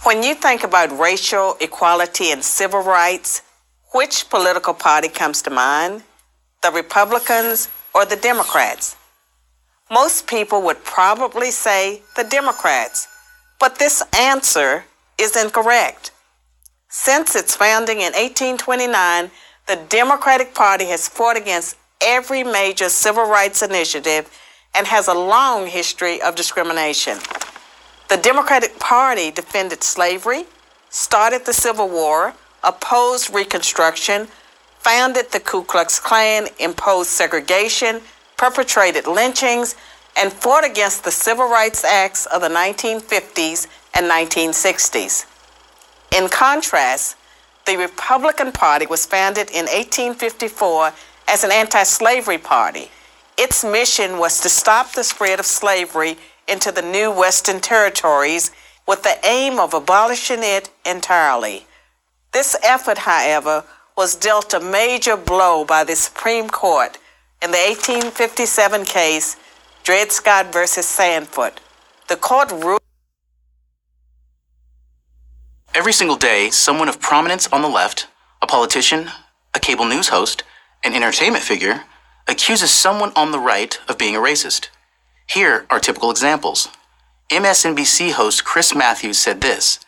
When you think about racial equality and civil rights, which political party comes to mind? The Republicans or the Democrats? Most people would probably say the Democrats, but this answer is incorrect. Since its founding in 1829, the Democratic Party has fought against every major civil rights initiative and has a long history of discrimination. The Democratic Party defended slavery, started the Civil War, opposed Reconstruction, founded the Ku Klux Klan, imposed segregation, perpetrated lynchings, and fought against the Civil Rights Acts of the 1950s and 1960s. In contrast, the Republican Party was founded in 1854 as an anti-slavery party. Its mission was to stop the spread of slavery into the new Western territories with the aim of abolishing it entirely. This effort, however, was dealt a major blow by the Supreme Court in the 1857 case Dred Scott versus Sandford. The court ruled. Every single day, someone of prominence on the left, a politician, a cable news host, an entertainment figure, accuses someone on the right of being a racist. Here are typical examples. MSNBC host Chris Matthews said this: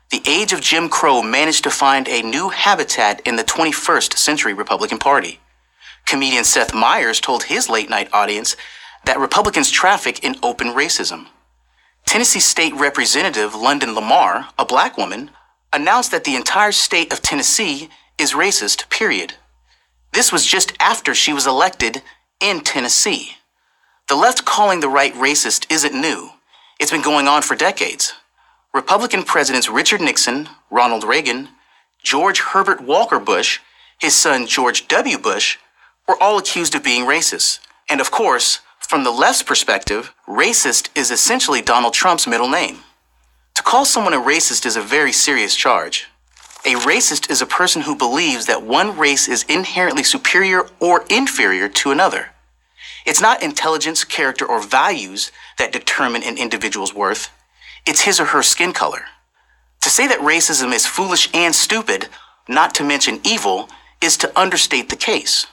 "The age of Jim Crow managed to find a new habitat in the 21st century Republican Party." Comedian Seth Meyers told his late-night audience that Republicans traffic in open racism. Tennessee State Representative London Lamar, a black woman, announced that the entire state of Tennessee is racist, period. This was just after she was elected in Tennessee. The left calling the right racist isn't new. It's been going on for decades. Republican Presidents Richard Nixon, Ronald Reagan, George Herbert Walker Bush, his son George W. Bush, were all accused of being racist. And of course, from the left's perspective, racist is essentially Donald Trump's middle name. To call someone a racist is a very serious charge. A racist is a person who believes that one race is inherently superior or inferior to another. It's not intelligence, character, or values that determine an individual's worth. It's his or her skin color. To say that racism is foolish and stupid, not to mention evil, is to understate the case.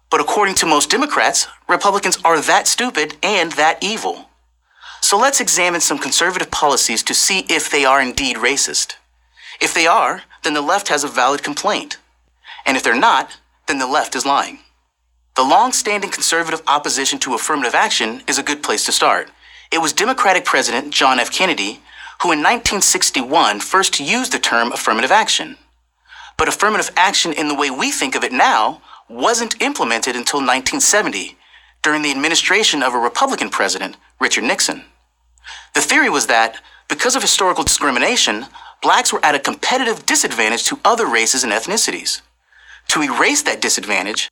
But according to most Democrats, Republicans are that stupid and that evil. So let's examine some conservative policies to see if they are indeed racist. If they are, then the left has a valid complaint. And if they're not, then the left is lying. The long-standing conservative opposition to affirmative action is a good place to start. It was Democratic President John F. Kennedy who in 1961 first used the term affirmative action. But affirmative action in the way we think of it now wasn't implemented until 1970, during the administration of a Republican president, Richard Nixon. The theory was that, because of historical discrimination, blacks were at a competitive disadvantage to other races and ethnicities. To erase that disadvantage,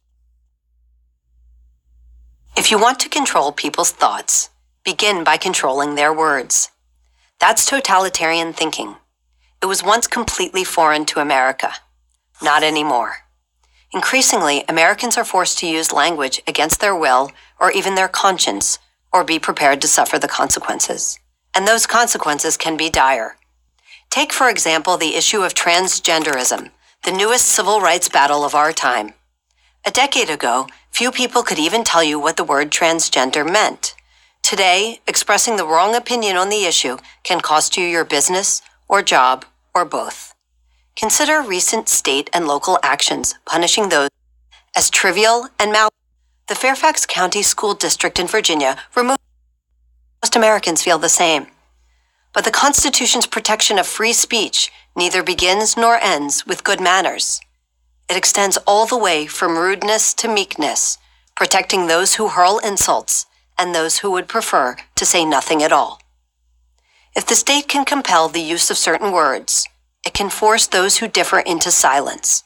if you want to control people's thoughts, begin by controlling their words. That's totalitarian thinking. It was once completely foreign to America. Not anymore. Increasingly, Americans are forced to use language against their will or even their conscience, or be prepared to suffer the consequences. And those consequences can be dire. Take, for example, the issue of transgenderism, the newest civil rights battle of our time. A decade ago, few people could even tell you what the word transgender meant. Today, expressing the wrong opinion on the issue can cost you your business or job or both. Consider recent state and local actions punishing those as trivial and mal. The Fairfax County School District in Virginia removed. Most Americans feel the same. But the Constitution's protection of free speech neither begins nor ends with good manners. It extends all the way from rudeness to meekness, protecting those who hurl insults and those who would prefer to say nothing at all. If the state can compel the use of certain words, it can force those who differ into silence.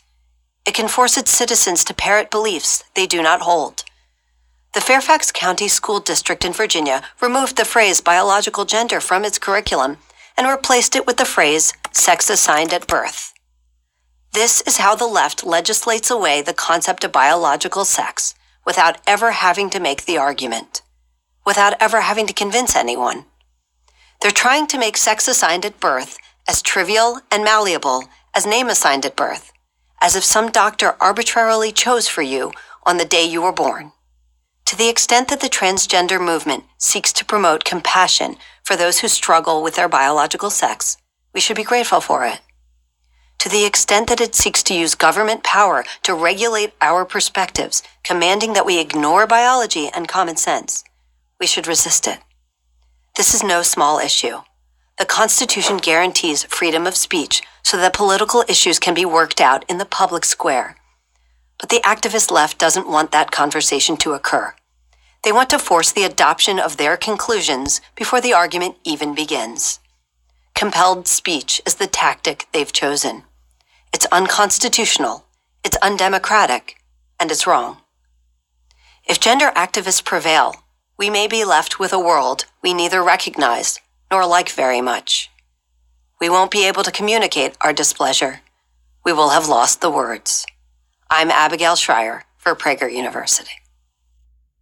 It can force its citizens to parrot beliefs they do not hold. The Fairfax County School District in Virginia removed the phrase biological gender from its curriculum and replaced it with the phrase sex assigned at birth. This is how the left legislates away the concept of biological sex without ever having to make the argument, without ever having to convince anyone. They're trying to make sex assigned at birth as trivial and malleable as name assigned at birth, as if some doctor arbitrarily chose for you on the day you were born. To the extent that the transgender movement seeks to promote compassion for those who struggle with their biological sex, we should be grateful for it. To the extent that it seeks to use government power to regulate our perspectives, commanding that we ignore biology and common sense, we should resist it. This is no small issue. The Constitution guarantees freedom of speech so that political issues can be worked out in the public square. But the activist left doesn't want that conversation to occur. They want to force the adoption of their conclusions before the argument even begins. Compelled speech is the tactic they've chosen. It's unconstitutional, it's undemocratic, and it's wrong. If gender activists prevail, we may be left with a world we neither recognize nor like very much. We won't be able to communicate our displeasure. We will have lost the words. I'm Abigail Schreier for Prager University.